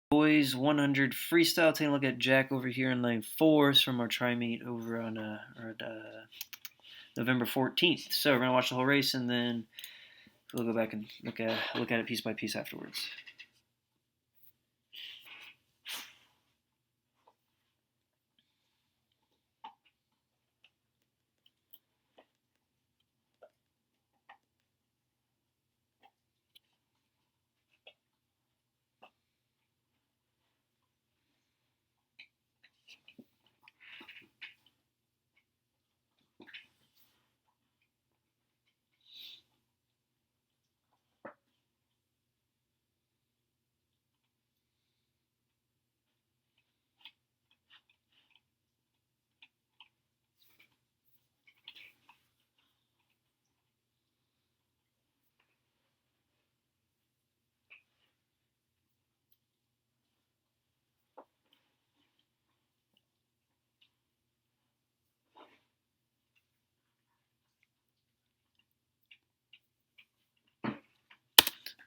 Boys 100 freestyle. Taking a look at Jack over here in lane 4 from our tri meet over on November 14th. So we're gonna watch the whole race and then we'll go back and look at it piece by piece afterwards.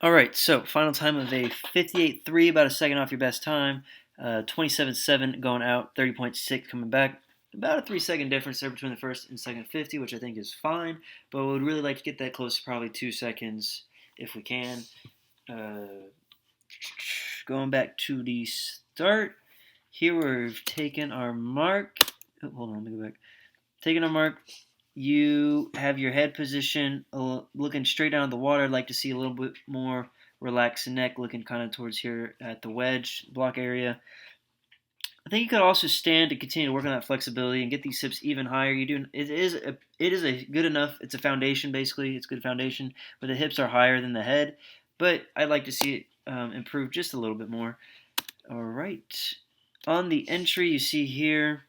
All right, so final time of a 58.3, about a second off your best time. 27.7 going out, 30.6 coming back. About a 3-second difference there between the first and second 50, which I think is fine. But we would really like to get that close to probably 2 seconds if we can. Going back to the start. Here we've taken our mark. Oh, hold on, let me go back. Taking our mark. You have your head position looking straight down at the water. I'd like to see a little bit more relaxed neck, looking kind of towards here at the wedge block area. I think you could also stand to continue to work on that flexibility and get these hips even higher. It is a good enough. It's a foundation basically. It's a good foundation, but the hips are higher than the head. But I'd like to see it improve just a little bit more. All right. On the entry, you see here.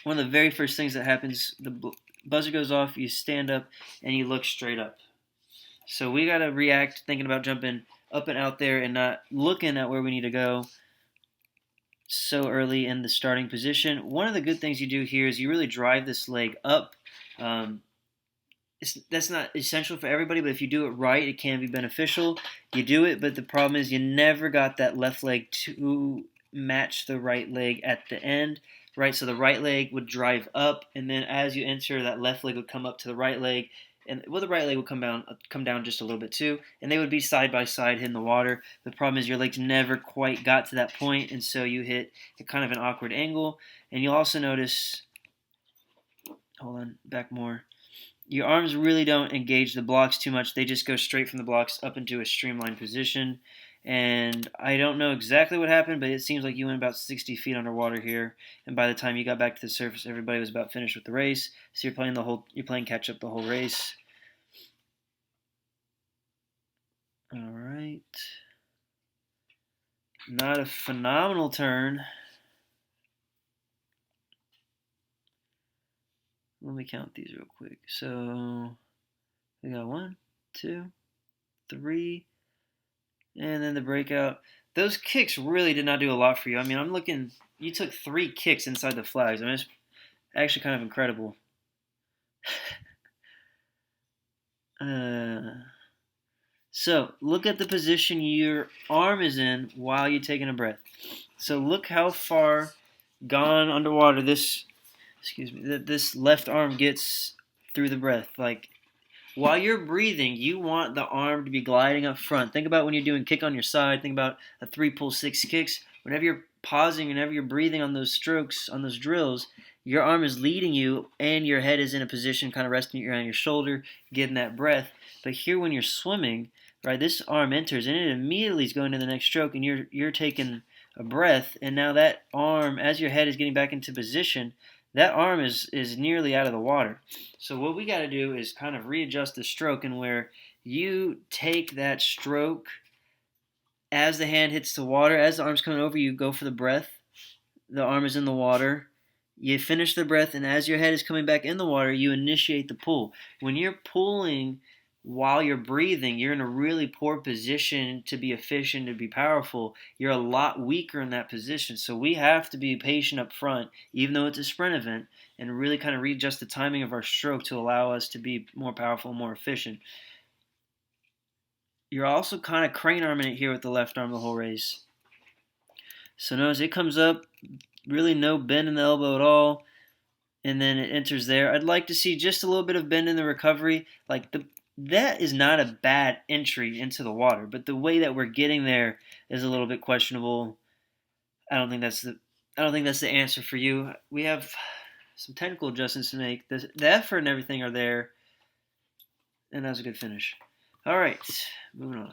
One of the very first things that happens, the buzzer goes off, you stand up, and you look straight up. So we got to react thinking about jumping up and out there and not looking at where we need to go so early in the starting position. One of the good things you do here is you really drive this leg up. That's not essential for everybody, but if you do it right, it can be beneficial. You do it, but the problem is you never got that left leg to match the right leg at the end. Right, so the right leg would drive up, and then as you enter, that left leg would come up to the right leg, and the right leg would come down just a little bit too, and they would be side by side hitting the water. The problem is your legs never quite got to that point, and so you hit a kind of an awkward angle. And you'll also notice, hold on, back more. Your arms really don't engage the blocks too much. They just go straight from the blocks up into a streamlined position. And I don't know exactly what happened, but it seems like you went about 60 feet underwater here. And by the time you got back to the surface, everybody was about finished with the race. So you're playing catch up the whole race. All right. Not a phenomenal turn. Let me count these real quick. So we got 1, 2, 3. And then the breakout. Those kicks really did not do a lot for you. I mean, I'm looking. You took 3 kicks inside the flags. I mean, it's actually kind of incredible. So look at the position your arm is in while you're taking a breath. So look how far gone underwater this left arm gets through the breath. Like, while you're breathing, you want the arm to be gliding up front. Think about when you're doing kick on your side. Think about a 3 pull 6 kicks. Whenever you're pausing, whenever you're breathing on those strokes, on those drills, your arm is leading you and your head is in a position kind of resting on your shoulder, getting that breath. But here when you're swimming, right, this arm enters and it immediately is going to the next stroke and you're taking a breath. And now that arm, as your head is getting back into position, that arm is nearly out of the water. So what we got to do is kind of readjust the stroke, and where you take that stroke as the hand hits the water, as the arm's coming over, you go for the breath. The arm is in the water. You finish the breath, and as your head is coming back in the water, you initiate the pull. When you're pulling while you're breathing, you're in a really poor position to be efficient, to be powerful. You're a lot weaker in that position. So we have to be patient up front, even though it's a sprint event, and really kind of readjust the timing of our stroke to allow us to be more powerful, more efficient. You're also kind of crane arming it here with the left arm the whole race. So notice it comes up, really no bend in the elbow at all, and then it enters there. I'd like to see just a little bit of bend in the recovery. That is not a bad entry into the water, but the way that we're getting there is a little bit questionable. I don't think that's the answer for you. We have some technical adjustments to make. The effort and everything are there, and that was a good finish. All right, moving on.